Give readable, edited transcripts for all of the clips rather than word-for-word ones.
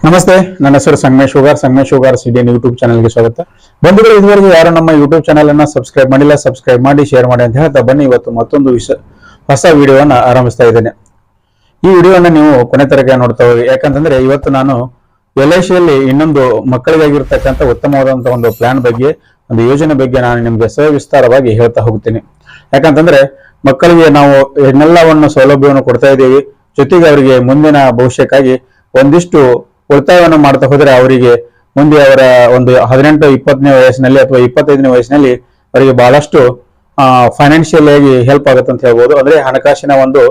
ನಮಸ್ತೆ, ನನ್ನ ಹೆಸರು ಸಂಗಮೇಶ್ ಹುಗಾರ್ ಸಿಡಿಎನ್ ಯೂಟ್ಯೂಬ್ ಚಾನಲ್ಗೆ ಸ್ವಾಗತ. ಬಂಧುಗಳು, ಇದುವರೆಗೂ ಯಾರು ನಮ್ಮ ಯೂಟ್ಯೂಬ್ ಚಾನಲ್ ಅನ್ನ ಸಬ್ಸ್ಕ್ರೈಬ್ ಮಾಡಿಲ್ಲ, ಸಬ್ಸ್ಕ್ರೈಬ್ ಮಾಡಿ, ಶೇರ್ ಮಾಡಿ ಅಂತ ಹೇಳ್ತಾ ಬನ್ನಿ ಇವತ್ತು ಮತ್ತೊಂದು ಹೊಸ ವಿಡಿಯೋವನ್ನ ಆರಂಭಿಸ್ತಾ ಇದ್ದೇನೆ. ಈ ವಿಡಿಯೋನ ನೀವು ಕೊನೆ ತನಕ ನೋಡ್ತಾ ಹೋಗಿ. ಯಾಕಂತಂದ್ರೆ ಇವತ್ತು ನಾನು LICಯಲ್ಲಿ ಇನ್ನೊಂದು ಮಕ್ಕಳಿಗಾಗಿರ್ತಕ್ಕಂಥ ಉತ್ತಮವಾದಂತಹ ಒಂದು ಪ್ಲಾನ್ ಬಗ್ಗೆ, ಒಂದು ಯೋಜನೆ ಬಗ್ಗೆ ನಾನು ನಿಮ್ಗೆ ಸವಿಸ್ತಾರವಾಗಿ ಹೇಳ್ತಾ ಹೋಗ್ತೀನಿ. ಯಾಕಂತಂದ್ರೆ ಮಕ್ಕಳಿಗೆ ನಾವು ಎಲ್ಲವನ್ನು ಸೌಲಭ್ಯವನ್ನು ಕೊಡ್ತಾ ಇದ್ದೀವಿ, ಜೊತೆಗೆ ಅವರಿಗೆ ಮುಂದಿನ ಭವಿಷ್ಯಕ್ಕಾಗಿ ಒಂದಿಷ್ಟು ಉಳಿತಾಯವನ್ನು ಮಾಡ್ತಾ ಹೋದ್ರೆ ಅವರಿಗೆ ಮುಂದೆ ಅವರ ಒಂದು 18-20ನೇ ವಯಸ್ಸಿನಲ್ಲಿ ಅಥವಾ 25ನೇ ವಯಸ್ಸಿನಲ್ಲಿ ಅವರಿಗೆ ಬಹಳಷ್ಟು ಫೈನಾನ್ಷಿಯಲ್ ಆಗಿ ಹೆಲ್ಪ್ ಆಗುತ್ತೆ ಅಂತ ಹೇಳ್ಬೋದು. ಅಂದ್ರೆ ಹಣಕಾಸಿನ ಒಂದು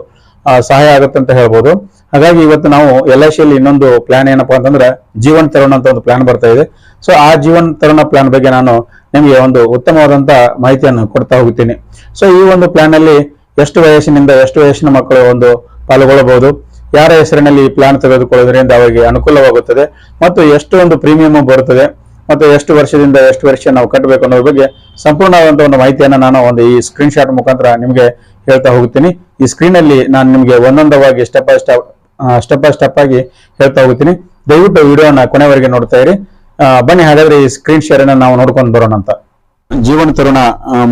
ಸಹಾಯ ಆಗುತ್ತೆ ಅಂತ ಹೇಳ್ಬೋದು. ಹಾಗಾಗಿ ಇವತ್ತು ನಾವು LICಯಲ್ಲಿ ಇನ್ನೊಂದು ಪ್ಲಾನ್ ಏನಪ್ಪಾ ಅಂತಂದ್ರೆ ಜೀವನ್ ತರುಣ ಅಂತ ಒಂದು ಪ್ಲಾನ್ ಬರ್ತಾ ಇದೆ. ಸೊ ಆ ಜೀವನ್ ತರುಣ ಪ್ಲಾನ್ ಬಗ್ಗೆ ನಾನು ನಿಮಗೆ ಒಂದು ಉತ್ತಮವಾದಂತ ಮಾಹಿತಿಯನ್ನು ಕೊಡ್ತಾ ಹೋಗ್ತೀನಿ. ಸೊ ಈ ಒಂದು ಪ್ಲಾನ್ ಅಲ್ಲಿ ಎಷ್ಟು ವಯಸ್ಸಿನ ಮಕ್ಕಳು ಒಂದು ಪಾಲ್ಗೊಳ್ಳಬಹುದು, ಯಾರ ಹೆಸರಿನಲ್ಲಿ ಪ್ಲಾನ್ ತೆಗೆದುಕೊಳ್ಳೋದ್ರಿಂದ ಅವರಿಗೆ ಅನುಕೂಲವಾಗುತ್ತದೆ, ಮತ್ತು ಎಷ್ಟು ಒಂದು ಪ್ರೀಮಿಯಂ ಬರುತ್ತದೆ, ಮತ್ತು ಎಷ್ಟು ವರ್ಷದಿಂದ ಎಷ್ಟು ವರ್ಷ ನಾವು ಕಟ್ಟಬೇಕು ಅನ್ನೋದ್ರ ಬಗ್ಗೆ ಸಂಪೂರ್ಣವಾದಂತಹ ಒಂದು ಮಾಹಿತಿಯನ್ನು ನಾನು ಒಂದು ಈ ಸ್ಕ್ರೀನ್ ಶಾಟ್ ಮುಖಾಂತರ ನಿಮಗೆ ಹೇಳ್ತಾ ಹೋಗ್ತೀನಿ. ಈ ಸ್ಕ್ರೀನ್ ಅಲ್ಲಿ ನಾನು ನಿಮಗೆ ಒಂದೊಂದವಾಗಿ ಸ್ಟೆಪ್ ಬೈ ಸ್ಟೆಪ್ ಆಗಿ ಹೇಳ್ತಾ ಹೋಗ್ತೀನಿ. ದಯವಿಟ್ಟು ವಿಡಿಯೋನ ಕೊನೆವರೆಗೆ ನೋಡ್ತಾ ಇರಿ. ಬನ್ನಿ ಹಾಗಾದ್ರೆ ಈ ಸ್ಕ್ರೀನ್ ಶೇರ್ ಅನ್ನ ನಾವು ನೋಡ್ಕೊಂಡು ಬರೋಣ ಅಂತ. ಜೀವನ ತರುಣ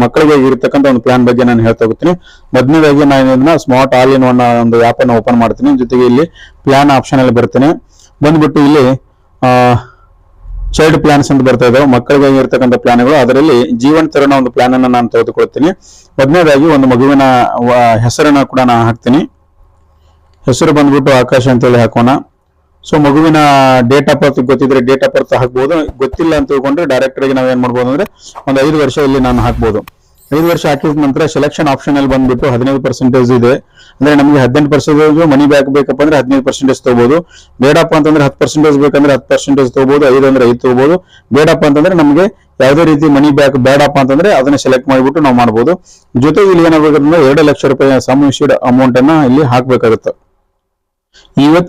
ಮಕ್ಕಳಿಗೆ ಇರತಕ್ಕಂಥ ಒಂದು ಪ್ಲಾನ್ ಬಗ್ಗೆ ನಾನು ಹೇಳ್ತಾ ಹೋಗ್ತೀನಿ. ಮೊದಲನೇದಾಗಿ ನಾನು ಇದನ್ನ ಸ್ಮಾರ್ಟ್ ಆಲ್ ಇನ್ ಒನ್ ಒಂದು ಆಪ್ ಅನ್ನು ಓಪನ್ ಮಾಡ್ತೀನಿ. ಜೊತೆಗೆ ಇಲ್ಲಿ ಪ್ಲಾನ್ ಆಪ್ಷನ್ ಅಲ್ಲಿ ಬರ್ತೇನೆ. ಬಂದ್ಬಿಟ್ಟು ಇಲ್ಲಿ ಚೈಲ್ಡ್ ಪ್ಲಾನ್ಸ್ ಅಂತ ಬರ್ತಾ ಇದಾವೆ, ಮಕ್ಕಳಿಗೆ ಇರತಕ್ಕಂಥ ಪ್ಲಾನ್ಗಳು. ಅದರಲ್ಲಿ ಜೀವನ ತರುಣ ಒಂದು ಪ್ಲಾನ್ ಅನ್ನು ನಾನು ತೆಗೆದುಕೊಳ್ತೀನಿ. ಮೊದಲನೇದಾಗಿ ಒಂದು ಮಗುವಿನ ಹೆಸರನ್ನ ಕೂಡ ನಾನು ಹಾಕ್ತೀನಿ. ಹೆಸರು ಬಂದ್ಬಿಟ್ಟು ಆಕಾಶ್ ಅಂತೇಳಿ ಹಾಕೋಣ. ಸೊ ಮಗುವಿನ ಡೇಟ್ ಆಫ್ ಬರ್ತ್ ಗೊತ್ತಿದ್ರೆ ಡೇಟ್ ಆಫ್ ಬರ್ತ್ ಹಾಕ್ಬಹುದು, ಗೊತ್ತಿಲ್ಲ ಅಂತ ತಿಳ್ಕೊಂಡ್ರೆ ಡೈರೆಕ್ಟ್ ಆಗಿ ನಾವ್ ಏನ್ ಮಾಡ್ಬೋದು ಅಂದ್ರೆ ಒಂದು 5 ವರ್ಷ ಇಲ್ಲಿ ನಾನು ಹಾಕ್ಬಹುದು. 5 ವರ್ಷ ಹಾಕಿದ ನಂತರ ಸೆಲೆಕ್ಷನ್ ಆಪ್ಷನ್ ಅಲ್ಲಿ ಬಂದ್ಬಿಟ್ಟು 15% ಇದೆ. ಅಂದ್ರೆ ನಮಗೆ 18% ಮನಿ ಬ್ಯಾಕ್ ಬೇಕಪ್ಪ ಅಂದ್ರೆ 15% ತಗೋಬಹುದು. ಬೇಡಪ್ಪ ಅಂತಂದ್ರೆ 10% ಬೇಕಂದ್ರೆ 10% ತಗೋಬಹುದು. 5 ಅಂದ್ರೆ 5 ತಗೋಬಹುದು. ಬೇಡಪ್ಪ ಅಂತಂದ್ರೆ ನಮಗೆ ಯಾವುದೇ ರೀತಿ ಮನಿ ಬ್ಯಾಕ್ ಬೇಡಪ್ಪ ಅಂತಂದ್ರೆ ಅದನ್ನ ಸೆಲೆಕ್ಟ್ ಮಾಡಿಬಿಟ್ಟು ನಾವು ಮಾಡಬಹುದು. ಜೊತೆಗೆ ಇಲ್ಲಿ ಏನಾಗಬೇಕಂದ್ರೆ 2 ಲಕ್ಷ ರೂಪಾಯಿ ಸಮ್ ಇಶ್ಯೂಡ್ ಅಮೌಂಟ್ ಅನ್ನ ಇಲ್ಲಿ ಹಾಕ್ಬೇಕಾಗುತ್ತೆ.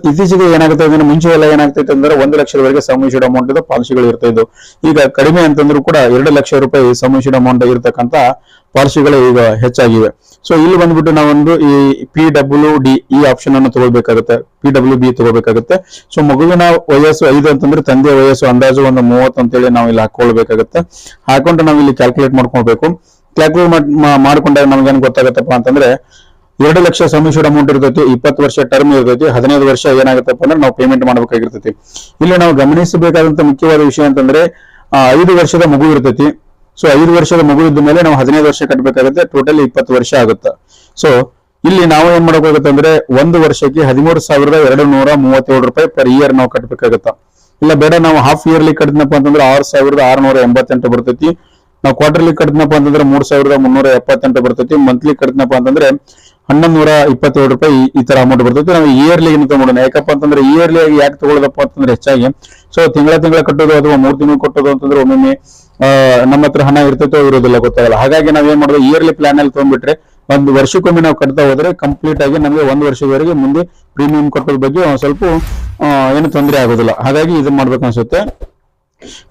ಇತ್ತೀಚೆಗೆ ಏನಾಗುತ್ತೆ ಅಂದ್ರೆ ಮುಂಚೆ ಎಲ್ಲ ಏನಾಗ್ತೈತೆ ಅಂದ್ರೆ 1 ಲಕ್ಷದವರೆಗೆ ಸಮ್ ಇಶ್ಯೂಡ್ ಅಮೌಂಟ್ ಇದ್ದ ಪಾಲಿಸಿಗಳು ಇರ್ತಾ ಇದ್ದು. ಈಗ ಕಡಿಮೆ ಅಂತಂದ್ರೂ ಕೂಡ 2 ಲಕ್ಷ ರೂಪಾಯಿ ಸಮ್ ಇಶ್ಯೂಡ್ ಅಮೌಂಟ್ ಇರತಕ್ಕಂತ ಪಾಲಿಸಿಗಳು ಈಗ ಹೆಚ್ಚಾಗಿವೆ. ಸೊ ಇಲ್ಲಿ ಬಂದ್ಬಿಟ್ಟು ನಾವೊಂದು ಈ PWD ಈ ಆಪ್ಷನ್ ಅನ್ನು ತಗೊಳ್ಬೇಕಾಗುತ್ತೆ, PWB ತಗೋಬೇಕಾಗುತ್ತೆ. ಸೊ ಮಗುವಿನ ವಯಸ್ಸು 5 ಅಂತಂದ್ರೆ ತಂದೆಯ ವಯಸ್ಸು ಅಂದಾಜು ಒಂದು 30 ಅಂತೇಳಿ ನಾವು ಇಲ್ಲಿ ಹಾಕೊಳ್ಬೇಕಾಗುತ್ತೆ. ಹಾಕೊಂಡು ನಾವು ಇಲ್ಲಿ ಕ್ಯಾಲ್ಕುಲೇಟ್ ಮಾಡ್ಕೊಳ್ಬೇಕು. ಕ್ಯಾಲ್ಕುಲೇಟ್ ಮಾಡ್ಕೊಂಡಾಗ ನಮ್ಗೇನ್ ಗೊತ್ತಾಗತ್ತಪ್ಪ ಅಂತಂದ್ರೆ 2 ಲಕ್ಷ ಸಮ್ ಇಶ್ಯೂಡ್ ಅಮೌಂಟ್ ಇರ್ತೈತಿ, 20 ವರ್ಷ ಟರ್ಮ್ ಇರ್ತೈತಿ, 15 ವರ್ಷ ಏನಾಗುತ್ತಪ್ಪ ಅಂದ್ರೆ ನಾವು ಪೇಮೆಂಟ್ ಮಾಡ್ಬೇಕಾಗಿರ್ತೈತಿ. ಇಲ್ಲಿ ನಾವು ಗಮನಿಸಬೇಕಾದಂತ ಮುಖ್ಯವಾದ ವಿಷಯ ಅಂತಂದ್ರೆ 5 ವರ್ಷದ ಮಗು ಇರ್ತೈತಿ. ಸೊ 5 ವರ್ಷದ ಮಗು ಇದ್ದ ಮೇಲೆ ನಾವು 15 ವರ್ಷ ಕಟ್ಟಬೇಕಾಗುತ್ತೆ. ಟೋಟಲ್ 20 ವರ್ಷ ಆಗುತ್ತೆ. ಸೊ ಇಲ್ಲಿ ನಾವು ಏನ್ ಮಾಡಬೇಕಾಗುತ್ತೆ ಅಂದ್ರೆ 1 ವರ್ಷಕ್ಕೆ 13,237 ರೂಪಾಯಿ ಪರ್ ಇಯರ್ ನಾವು ಕಟ್ಟಬೇಕಾಗತ್ತ. ಇಲ್ಲ ಬೇಡ ನಾವು ಹಾಫ್ ಇಯರ್ಲಿ ಕಟ್ಟಿದ್ನಪ್ಪ ಅಂತಂದ್ರೆ 6,688 ಬರ್ತೈತಿ. ನಾವು ಕ್ವಾರ್ಟರ್ಲಿ ಕಟ್ಟಿದ್ನಪ್ಪ ಅಂತಂದ್ರೆ 3,378 ಬರ್ತೈತಿ. ಮಂತ್ಲಿ ಕಟ್ಟಿದ್ನಪ್ಪ ಅಂತಂದ್ರೆ 1,127 ರೂಪಾಯಿ ಈ ತರ ಅಮೌಂಟ್ ಬರ್ತೈತಿ. ನಾವು ಇಯರ್ಲಿ ತಗೊಳ್ಳೋಣ. ಯಾಕಪ್ಪ ಅಂತಂದ್ರೆ ಇಯರ್ಲಿ ಆಗಿ ಯಾಕೆ ತಗೊಳ್ಳೋದಪ್ಪ ಅಂತಂದ್ರೆ ಹೆಚ್ಚಾಗಿ ಸೊ ತಿಂಗಳ ಕಟ್ಟೋದು ಅಥವಾ 3 ತಿಂಗಳು ಕಟ್ಟೋದು ಅಂತಂದ್ರೆ ಒಮ್ಮೊಮ್ಮೆ ನಮ್ಮ ಹತ್ರ ಹಣ ಇರ್ತೈತೋ ಇರೋದಿಲ್ಲ, ಗೊತ್ತಾಗಲ್ಲ. ಹಾಗಾಗಿ ನಾವ್ ಏನ್ ಮಾಡೋದು, ಇಯರ್ಲಿ ಪ್ಲಾನ್ ಅಲ್ಲಿ ತಗೊಂಡ್ಬಿಟ್ರೆ 1 ವರ್ಷಕ್ಕೊಮ್ಮೆ ನಾವು ಕಟ್ತಾ ಹೋದ್ರೆ ಕಂಪ್ಲೀಟ್ ಆಗಿ ನಮಗೆ 1 ವರ್ಷದವರೆಗೆ ಮುಂದೆ ಪ್ರೀಮಿಯಂ ಕಟ್ಟೋದ್ ಬಗ್ಗೆ ಒಂದ್ ಸ್ವಲ್ಪ ಏನು ತೊಂದರೆ ಆಗೋದಿಲ್ಲ. ಹಾಗಾಗಿ ಇದನ್ನ ಮಾಡ್ಬೇಕು ಅನ್ಸುತ್ತೆ.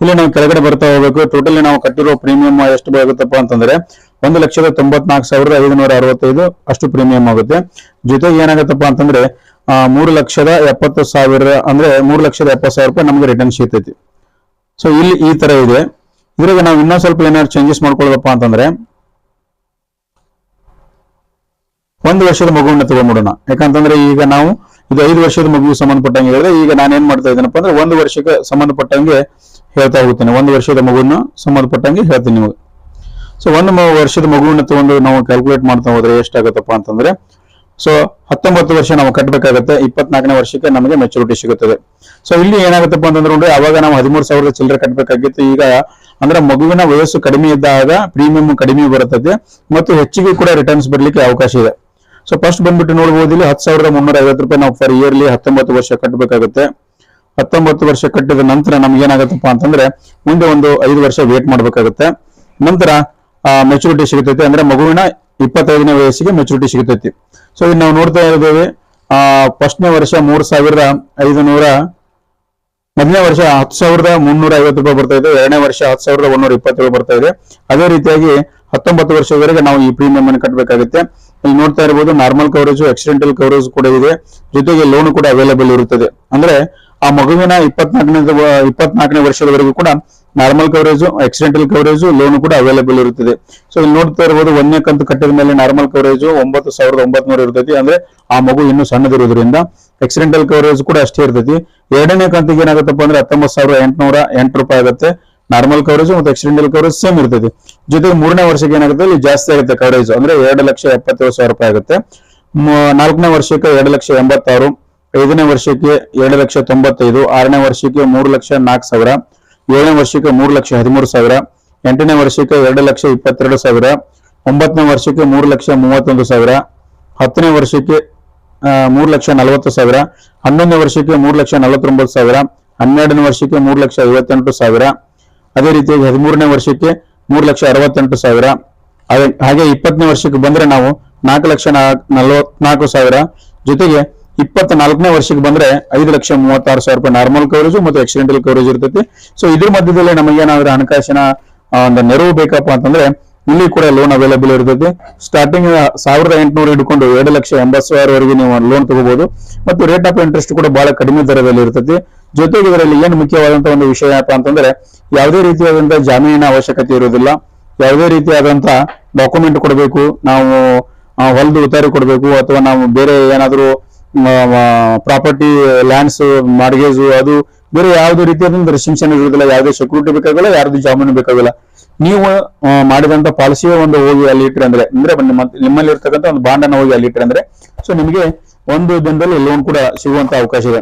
ಇಲ್ಲಿ ನಾವು ಕೆಳಗಡೆ ಬರ್ತಾ ಹೋಗ್ಬೇಕು. ಟೋಟಲಿ ನಾವು ಕಟ್ಟಿರೋ ಪ್ರೀಮಿಯಂ ಎಷ್ಟು ಆಗುತ್ತಪ್ಪ ಅಂತಂದ್ರೆ 1,94,565 ಅಷ್ಟು ಪ್ರೀಮಿಯಂ ಆಗುತ್ತೆ. ಜೊತೆಗೆ ಏನಾಗುತ್ತಪ್ಪ ಅಂತಂದ್ರೆ 3,70,000 ಅಂದ್ರೆ 3,70,000 ರೂಪಾಯಿ ನಮ್ಗೆ ರಿಟರ್ನ್ ಸಿಗ್ತೈತಿ. ಸೊ ಇಲ್ಲಿ ಈ ತರ ಇದೆ. ಇದ್ರಾಗ ನಾವು ಇನ್ನೊಂದ್ ಸ್ವಲ್ಪ ಏನಾದ್ರು ಚೇಂಜಸ್ ಮಾಡ್ಕೊಳ್ಳೋದಪ್ಪ ಅಂತಂದ್ರೆ 1 ವರ್ಷದ ಮಗುವನ್ನ ತಗೊಂಡ್ಬಿಡೋಣ. ಯಾಕಂತಂದ್ರೆ ಈಗ ನಾವು ಇದು 5 ವರ್ಷದ ಮಗುವಿಗೆ ಸಂಬಂಧಪಟ್ಟಂಗೆ ಹೇಳಿದ್ರೆ, ಈಗ ನಾನೇನ್ ಮಾಡ್ತಾ ಇದ್ದೇನಪ್ಪ ಅಂದ್ರೆ 1 ವರ್ಷಕ್ಕೆ ಸಂಬಂಧಪಟ್ಟಂಗೆ ಹೇಳ್ತಾ ಹೋಗ್ತೇನೆ. 1 ವರ್ಷದ ಮಗುವನ್ನ ಸಂಬಂಧಪಟ್ಟಂಗೆ ಹೇಳ್ತೀನಿ ನಿಮಗೆ. ಸೊ 1 ವರ್ಷದ ಮಗುವನ್ನ ತಗೊಂಡು ನಾವು ಕ್ಯಾಲ್ಕುಲೇಟ್ ಮಾಡ್ತಾ ಹೋದ್ರೆ ಎಷ್ಟಾಗತ್ತಪ್ಪ ಅಂತಂದ್ರೆ ಸೊ 19 ವರ್ಷ ನಾವು ಕಟ್ಟಬೇಕಾಗುತ್ತೆ. 24ನೇ ವರ್ಷಕ್ಕೆ ನಮಗೆ ಮೆಚುರಿಟಿ ಸಿಗುತ್ತದೆ. ಸೊ ಇಲ್ಲಿ ಏನಾಗುತ್ತಪ್ಪ ಅಂತಂದ್ರೆ ನೋಡಿ, ಅವಾಗ ನಾವು 13,000 ಚಿಲ್ಲರೆ ಕಟ್ಟಬೇಕಾಗಿತ್ತು. ಈಗ ಅಂದ್ರೆ ಮಗುವಿನ ವಯಸ್ಸು ಕಡಿಮೆ ಇದ್ದಾಗ ಪ್ರೀಮಿಯಂ ಕಡಿಮೆ ಬರುತ್ತದೆ ಮತ್ತು ಹೆಚ್ಚಿಗೆ ಕೂಡ ರಿಟರ್ನ್ಸ್ ಬರ್ಲಿಕ್ಕೆ ಅವಕಾಶ ಇದೆ. ಸೊ ಫಸ್ಟ್ ಬಂದ್ಬಿಟ್ಟು ನೋಡಬಹುದು, ಇಲ್ಲಿ 10,350 ರೂಪಾಯಿ ನಾವು ಫರ್ ಇಯರ್ಲಿ 19 ವರ್ಷ ಕಟ್ಟಬೇಕಾಗುತ್ತೆ. 19 ವರ್ಷ ಕಟ್ಟಿದ ನಂತರ ನಮ್ಗೆ ಏನಾಗುತ್ತಪ್ಪ ಅಂತಂದ್ರೆ ಮುಂದೆ ಒಂದು 5 ವರ್ಷ ವೇಟ್ ಮಾಡ್ಬೇಕಾಗುತ್ತೆ. ನಂತರ ಮೆಚುರಿಟಿ ಸಿಗುತ್ತೈತಿ. ಅಂದ್ರೆ ಮಗುವಿನ 25ನೇ ವಯಸ್ಸಿಗೆ ಮೆಚುರಿಟಿ ಸಿಗುತ್ತೈತಿ. ಸೊ ಇಲ್ಲಿ ನಾವು ನೋಡ್ತಾ ಇದ್ದೇವೆ, ಫಸ್ಟ್ನೇ ವರ್ಷ 3,500, ಮೊದಲನೇ ವರ್ಷ 10,350 ರೂಪಾಯಿ ಬರ್ತಾ ಇದೆ. 2ನೇ ವರ್ಷ 10,127 ಬರ್ತಾ ಇದೆ. ಅದೇ ರೀತಿಯಾಗಿ 19 ವರ್ಷದವರೆಗೆ ನಾವು ಈ ಪ್ರೀಮಿಯಂ ಅನ್ನು ಕಟ್ಟಬೇಕಾಗುತ್ತೆ. ಇಲ್ಲಿ ನೋಡ್ತಾ ಇರಬಹುದು, ನಾರ್ಮಲ್ ಕವರೇಜ್, ಆಕ್ಸಿಡೆಂಟಲ್ ಕವರೇಜ್ ಕೂಡ ಇದೆ. ಜೊತೆಗೆ ಲೋನ್ ಕೂಡ ಅವೈಲೇಬಲ್ ಇರುತ್ತದೆ. ಅಂದ್ರೆ ಆ ಮಗುವಿನ 24ನೇ ವರ್ಷದವರೆಗೂ ಕೂಡ normal coverage, accidental coverage, loan ಕೂಡ ಅವೈಲೇಬಲ್ ಇರುತ್ತದೆ. ಸೊ ಇಲ್ಲಿ ನೋಡ್ತಾ ಇರಬಹುದು, 1ನೇ ಕಂತು ಕಟ್ಟಿದ ಮೇಲೆ ನಾರ್ಮಲ್ ಕವರೇಜ್ 9,900 ಇರ್ತೈತಿ. ಅಂದ್ರೆ ಆ ಮಗು ಇನ್ನೂ ಸಣ್ಣದಿರೋದ್ರಿಂದ ಆಕ್ಸಿಡೆಂಟಲ್ ಕವರೇಜ್ ಕೂಡ ಅಷ್ಟೇ ಇರ್ತೈತಿ. 2ನೇ ಕಂತಿಗೆ ಏನಾಗುತ್ತಪ್ಪ ಅಂದ್ರೆ 19,808 ರೂಪಾಯಿ ಆಗುತ್ತೆ. ನಾರ್ಮಲ್ ಕವರೇಜ್ ಮತ್ತು ಆಕ್ಸಿಡೆಂಟಲ್ ಕವರೇಜ್ ಸೇಮ್ ಇರ್ತೈತಿ. ಜೊತೆಗೆ 3ನೇ ವರ್ಷಕ್ಕೆ ಏನಾಗುತ್ತೆ, ಇಲ್ಲಿ ಜಾಸ್ತಿ ಆಗುತ್ತೆ ಕವರೇಜ್, ಅಂದ್ರೆ 2,77,000 ರೂಪಾಯಿ ಆಗುತ್ತೆ. 4ನೇ ವರ್ಷಕ್ಕೆ 2,86,000, 5ನೇ ವರ್ಷಕ್ಕೆ 2,95,000, 6ನೇ ವರ್ಷಕ್ಕೆ 3,04,000, 7ನೇ ವರ್ಷಕ್ಕೆ 3,13,000, 8ನೇ ವರ್ಷಕ್ಕೆ 2,22,000, 9ನೇ ವರ್ಷಕ್ಕೆ 3,31,000, 10ನೇ ವರ್ಷಕ್ಕೆ 3,40,000, 11ನೇ ವರ್ಷಕ್ಕೆ 3,49,000, 12ನೇ ವರ್ಷಕ್ಕೆ 3,58,000, ಅದೇ ರೀತಿಯಾಗಿ 13ನೇ ವರ್ಷಕ್ಕೆ 3,68,000. ಹಾಗೆ 20ನೇ ವರ್ಷಕ್ಕೆ ಬಂದ್ರೆ ನಾವು 4,44,000. ಜೊತೆಗೆ 24ನೇ ವರ್ಷಕ್ಕೆ ಬಂದ್ರೆ 5,36,000 ರೂಪಾಯಿ ನಾರ್ಮಲ್ ಕವರೇಜ್ ಮತ್ತು ಆಕ್ಸಿಡೆಂಟಲ್ ಕವರೇಜ್ ಇರ್ತೈತಿ. ಸೊ ಇದ್ರ ಮಧ್ಯದಲ್ಲಿ ನಮಗೇನಾದ್ರೂ ಹಣಕಾಸಿನ ಒಂದು ನೆರವು ಬೇಕಪ್ಪ ಅಂತಂದ್ರೆ ಇಲ್ಲಿ ಕೂಡ ಲೋನ್ ಅವೈಲೇಬಲ್ ಇರ್ತೈತಿ. ಸ್ಟಾರ್ಟಿಂಗ್ 1,800 ಹಿಡ್ಕೊಂಡು 2,80,000 ವರೆಗೆ ನೀವು ಲೋನ್ ತಗೋಬಹುದು. ಮತ್ತು ರೇಟ್ ಆಫ್ ಇಂಟ್ರೆಸ್ಟ್ ಕೂಡ ಬಹಳ ಕಡಿಮೆ ದರದಲ್ಲಿ ಇರ್ತೈತಿ. ಜೊತೆಗೆ ಇದರಲ್ಲಿ ಏನು ಮುಖ್ಯವಾದಂತಹ ಒಂದು ವಿಷಯ ಏನಪ್ಪಾ ಅಂತಂದ್ರೆ ಯಾವುದೇ ರೀತಿಯಾದಂತಹ ಜಾಮೀನಿನ ಅವಶ್ಯಕತೆ ಇರುವುದಿಲ್ಲ. ಯಾವುದೇ ರೀತಿಯಾದಂತಹ ಡಾಕ್ಯುಮೆಂಟ್ ಕೊಡಬೇಕು, ನಾವು ಹೊಲದ ಉತ್ತಾರಿ ಕೊಡಬೇಕು, ಅಥವಾ ನಾವು ಬೇರೆ ಏನಾದರೂ ಪ್ರಾಪರ್ಟಿ, ಲ್ಯಾಂಡ್ಸ್, ಮಾರ್ಗೇಜ್, ಅದು ಬೇರೆ ಯಾವುದೇ ರೀತಿಯಾದಂತ ರೆಸ್ಟ್ರಿಕ್ಷನ್ ಇರುವುದಿಲ್ಲ. ಯಾವುದೇ ಸೆಕ್ಯೂರಿಟಿ ಬೇಕಾಗಿಲ್ಲ, ಯಾರ್ದು ಜಾಮೀನು ಬೇಕಾಗಿಲ್ಲ. ನೀವು ಮಾಡಿದಂತ ಪಾಲಿಸಿಯೇ ಒಂದು ಹೋಗಿ ಅಲ್ಲಿ ಇಟ್ಟರೆ ಅಂದ್ರೆ ನಿಮ್ಮಲ್ಲಿ ಇರ್ತಕ್ಕಂಥ ಒಂದು ಬಾಂಡ್ ಅನ್ನು ಹೋಗಿ ಅಲ್ಲಿ ಇಟ್ಟರೆ ಅಂದ್ರೆ ಸೊ ನಿಮಗೆ ಒಂದು ದಿನದಲ್ಲಿ ಲೋನ್ ಕೂಡ ಸಿಗುವಂತ ಅವಕಾಶ ಇದೆ.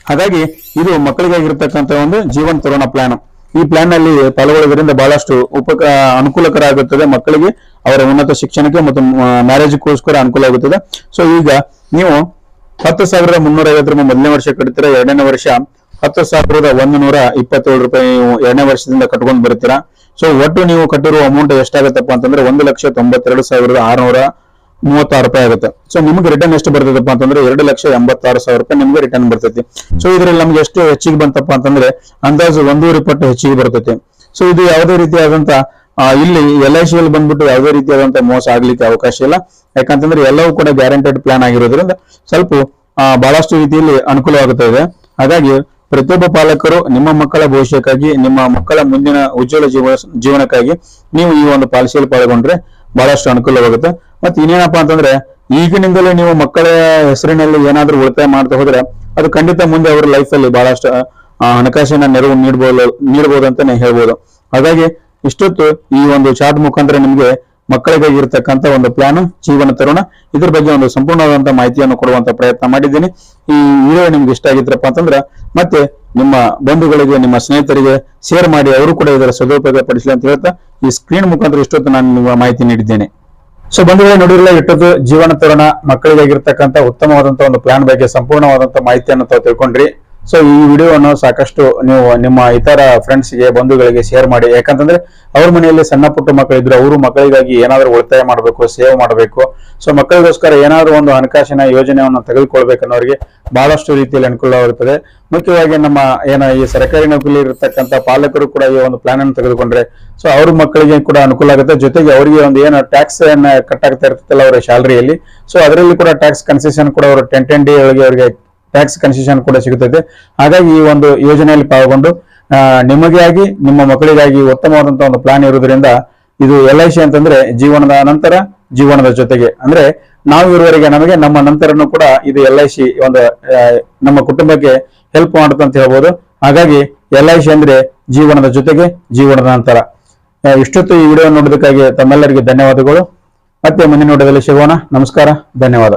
ಹಾಗಾಗಿ ಇದು ಮಕ್ಕಳಿಗಾಗಿರ್ತಕ್ಕಂಥ ಒಂದು ಜೀವನ್ ತರುಣ ಪ್ಲಾನ್. ಈ ಪ್ಲಾನ್ ನಲ್ಲಿ ಪಾಲ್ಗೊಳ್ಳೋದ್ರಿಂದ ಬಹಳಷ್ಟು ಅನುಕೂಲಕರ ಆಗುತ್ತದೆ. ಮಕ್ಕಳಿಗೆ ಅವರ ಉನ್ನತ ಶಿಕ್ಷಣಕ್ಕೆ ಮತ್ತು ಮ್ಯಾರೇಜ್ಗೋಸ್ಕರ ಅನುಕೂಲ ಆಗುತ್ತದೆ. ಸೊ ಈಗ ನೀವು 10,350 ರೂಪಾಯಿ ಮೊದಲನೇ ವರ್ಷ ಕಟ್ತೀರಾ, 2ನೇ ವರ್ಷ 10,127 ರೂಪಾಯಿ ನೀವು 2ನೇ ವರ್ಷದಿಂದ ಕಟ್ಕೊಂಡು ಬರ್ತೀರಾ. ಸೊ ಒಟ್ಟು ನೀವು ಕಟ್ಟಿರುವ ಅಮೌಂಟ್ ಎಷ್ಟಾಗತ್ತಪ್ಪ ಅಂತಂದ್ರೆ 1,92,236 ರೂಪಾಯಿ ಆಗುತ್ತೆ. ಸೊ ನಿಮ್ಗೆ ರಿಟರ್ನ್ ಎಷ್ಟು ಬರ್ತದಪ್ಪ ಅಂತಂದ್ರೆ 2,86,000 ರೂಪಾಯಿ ನಿಮ್ಗೆ ರಿಟರ್ನ್ ಬರ್ತೈತಿ. ಸೊ ಇದ್ರಲ್ಲಿ ನಮ್ಗೆ ಎಷ್ಟು ಹೆಚ್ಚಿಗೆ ಬಂತಪ್ಪ ಅಂತಂದ್ರೆ ಅಂದಾಜು 1.5 ಪಟ್ಟು ಹೆಚ್ಚಿಗೆ ಬರ್ತೈತಿ. ಸೊ ಇದು ಯಾವುದೇ ರೀತಿಯಾದಂತ ಇಲ್ಲಿ LIC ಅಲ್ಲಿ ಬಂದ್ಬಿಟ್ಟು ಯಾವುದೇ ರೀತಿಯಾದಂತ ಮೋಸ ಆಗ್ಲಿಕ್ಕೆ ಅವಕಾಶ ಇಲ್ಲ. ಯಾಕಂತಂದ್ರೆ ಎಲ್ಲವೂ ಕೂಡ ಗ್ಯಾರಂಟೆಡ್ ಪ್ಲಾನ್ ಆಗಿರೋದ್ರಿಂದ ಸ್ವಲ್ಪ ಬಹಳಷ್ಟು ರೀತಿಯಲ್ಲಿ ಅನುಕೂಲವಾಗುತ್ತಾ ಇದೆ. ಹಾಗಾಗಿ ಪ್ರತಿಯೊಬ್ಬ ಪಾಲಕರು ನಿಮ್ಮ ಮಕ್ಕಳ ಭವಿಷ್ಯಕ್ಕಾಗಿ, ನಿಮ್ಮ ಮಕ್ಕಳ ಮುಂದಿನ ಉಜ್ವಲ ಜೀವನಕ್ಕಾಗಿ ನೀವು ಈ ಒಂದು ಪಾಲಿಸಿಯಲ್ಲಿ ಪಾಲ್ಗೊಂಡ್ರೆ ಬಹಳಷ್ಟು ಅನುಕೂಲವಾಗುತ್ತೆ. ಮತ್ತೆ ಇನ್ನೇನಪ್ಪಾ ಅಂತಂದ್ರೆ ಈಗಿನಿಂದಲೇ ನೀವು ಮಕ್ಕಳ ಹೆಸರಿನಲ್ಲಿ ಏನಾದ್ರೂ ಉಳಿತಾಯ ಮಾಡ್ತಾ ಹೋದ್ರೆ ಅದು ಖಂಡಿತ ಮುಂದೆ ಅವರ ಲೈಫ್ ಅಲ್ಲಿ ಬಹಳಷ್ಟು ಹಣಕಾಸಿನ ನೆರವು ನೀಡಬಹುದು ಅಂತಾನೆ ಹೇಳ್ಬೋದು. ಹಾಗಾಗಿ ಇಷ್ಟೊತ್ತು ಈ ಒಂದು ಚಾರ್ಟ್ ಮುಖಾಂತರ ನಿಮ್ಗೆ ಮಕ್ಕಳಿಗಾಗಿ ಇರತಕ್ಕಂತ ಒಂದು ಪ್ಲಾನ್ ಜೀವನ ತರುಣ, ಇದ್ರ ಬಗ್ಗೆ ಒಂದು ಸಂಪೂರ್ಣವಾದಂತಹ ಮಾಹಿತಿಯನ್ನು ಕೊಡುವಂತ ಪ್ರಯತ್ನ ಮಾಡಿದ್ದೀನಿ. ಈ ವಿಡಿಯೋ ನಿಮ್ಗೆ ಇಷ್ಟ ಆಗಿದ್ರಪ್ಪ ಅಂತಂದ್ರೆ ಮತ್ತೆ ನಿಮ್ಮ ಬಂಧುಗಳಿಗೆ, ನಿಮ್ಮ ಸ್ನೇಹಿತರಿಗೆ ಶೇರ್ ಮಾಡಿ, ಅವರು ಕೂಡ ಇದರ ಸದುಪಯೋಗ ಪಡಿಸಲಿ ಅಂತ ಹೇಳ್ತಾ ಈ ಸ್ಕ್ರೀನ್ ಮುಖಾಂತರ ಇಷ್ಟೊತ್ತು ನಾನು ನಿಮಗೆ ಮಾಹಿತಿ ನೀಡಿದ್ದೇನೆ. ಸೊ ಬಂಧುಗಳೇ, ನೋಡಿರಲ್ಲ ಇಷ್ಟೊತ್ತು ಜೀವನ ತರುಣ ಮಕ್ಕಳಿಗಾಗಿರ್ತಕ್ಕಂಥ ಉತ್ತಮವಾದಂತಹ ಒಂದು ಪ್ಲಾನ್ ಬಗ್ಗೆ ಸಂಪೂರ್ಣವಾದಂತಹ ಮಾಹಿತಿಯನ್ನು ತಾವು ತಿಳ್ಕೊಂಡ್ರಿ. ಸೊ ಈ ವಿಡಿಯೋವನ್ನು ಸಾಕಷ್ಟು ನೀವು ನಿಮ್ಮ ಇತರ ಫ್ರೆಂಡ್ಸ್ಗೆ, ಬಂಧುಗಳಿಗೆ ಶೇರ್ ಮಾಡಿ. ಯಾಕಂತಂದ್ರೆ ಅವ್ರ ಮನೆಯಲ್ಲಿ ಸಣ್ಣ ಪುಟ್ಟ ಮಕ್ಕಳಿದ್ರೆ ಅವರು ಮಕ್ಕಳಿಗಾಗಿ ಏನಾದ್ರೂ ಉಳಿತಾಯ ಮಾಡಬೇಕು, ಸೇವ್ ಮಾಡಬೇಕು. ಸೊ ಮಕ್ಕಳಿಗೋಸ್ಕರ ಏನಾದ್ರೂ ಒಂದು ಹಣಕಾಸಿನ ಯೋಜನೆಯನ್ನು ತೆಗೆದುಕೊಳ್ಬೇಕನ್ನೋರಿಗೆ ಬಹಳಷ್ಟು ರೀತಿಯಲ್ಲಿ ಅನುಕೂಲವಾಗುತ್ತದೆ. ಮುಖ್ಯವಾಗಿ ನಮ್ಮ ಈ ಸರ್ಕಾರಿ ನೌಕರಿ ಇರತಕ್ಕಂಥ ಪಾಲಕರು ಕೂಡ ಈ ಒಂದು ಪ್ಲಾನ್ ಅನ್ನು ತೆಗೆದುಕೊಂಡ್ರೆ ಸೊ ಅವ್ರ ಮಕ್ಕಳಿಗೆ ಕೂಡ ಅನುಕೂಲ ಆಗುತ್ತೆ. ಜೊತೆಗೆ ಅವರಿಗೆ ಒಂದು ಏನು ಟ್ಯಾಕ್ಸ್ ಅನ್ನ ಕಟ್ಟಾಗ್ತಾ ಇರ್ತಲ್ಲ ಅವರ ಸ್ಯಾಲರಿಯಲ್ಲಿ, ಸೊ ಅದರಲ್ಲಿ ಕೂಡ ಟ್ಯಾಕ್ಸ್ ಕನ್ಸೆಷನ್ ಕೂಡ ಅವರು 10 ಡೇ ಒಳಗೆ ಅವರಿಗೆ ಟ್ಯಾಕ್ಸ್ ಕನ್ಸೆಷನ್ ಕೂಡ ಸಿಗುತ್ತದೆ. ಹಾಗಾಗಿ ಈ ಒಂದು ಯೋಜನೆಯಲ್ಲಿ ಪಾಲ್ಗೊಂಡು ನಿಮಗೆ ಆಗಿ ನಿಮ್ಮ ಮಕ್ಕಳಿಗಾಗಿ ಉತ್ತಮವಾದಂತಹ ಒಂದು ಪ್ಲಾನ್ ಇರುವುದರಿಂದ ಇದು LIC ಅಂತಂದ್ರೆ ಜೀವನದ ನಂತರ ಜೀವನದ ಜೊತೆಗೆ, ಅಂದ್ರೆ ನಾವು ಇರುವವರೆಗೆ ನಮಗೆ, ನಮ್ಮ ನಂತರನು ಕೂಡ ಇದು LIC ಒಂದು ನಮ್ಮ ಕುಟುಂಬಕ್ಕೆ ಹೆಲ್ಪ್ ಮಾಡುತ್ತೆ ಅಂತ ಹೇಳ್ಬೋದು. ಹಾಗಾಗಿ LIC ಅಂದ್ರೆ ಜೀವನದ ಜೊತೆಗೆ ಜೀವನದ ನಂತರ. ಇಷ್ಟೊತ್ತು ಈ ವಿಡಿಯೋ ನೋಡೋದಕ್ಕಾಗಿ ತಮ್ಮೆಲ್ಲರಿಗೆ ಧನ್ಯವಾದಗಳು. ಮತ್ತೆ ಮುಂದಿನ ವಿಡಿಯೋದಲ್ಲಿ ಸಿಗೋಣ. ನಮಸ್ಕಾರ, ಧನ್ಯವಾದ.